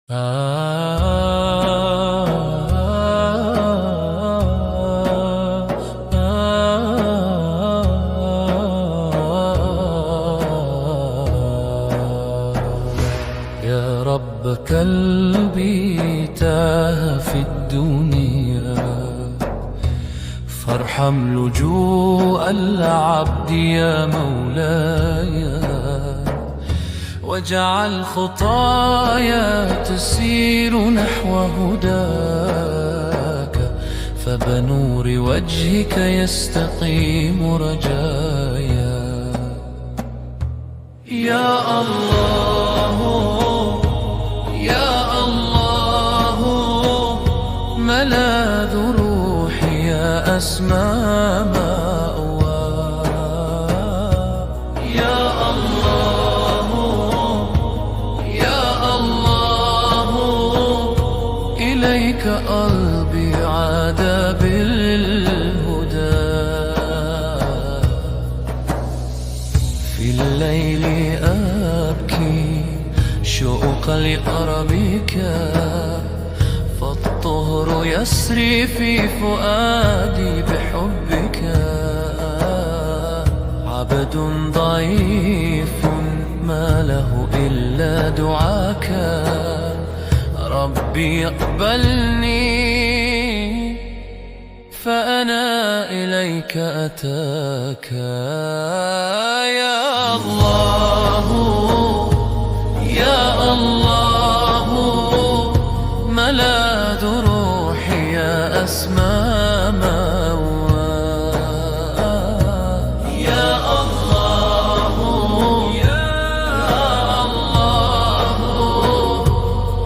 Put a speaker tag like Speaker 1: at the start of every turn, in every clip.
Speaker 1: يا رب قلبي تاه في الدنيا، فارحم لجوء العبد يا مولاي، واجعل خطايا تسير نحو هداك، فبنور وجهك يستقيم رجايا. يا الله يا الله، ملاذ روحي يا أسمى مأوى. يا الله يا الله، إليك قلبي عاد بالهدى. في الليل أبكي شوقا لقربك، فالطهر يسري في فؤادي بحبك. عبد ضعيف ما له إلا دعاك، ربي اقبلني فأنا إليك أتاك. يا الله يا الله، ملاذ روحي يا أسمى مأوى. يا الله يا الله،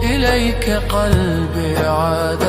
Speaker 1: إليك قلبي عاد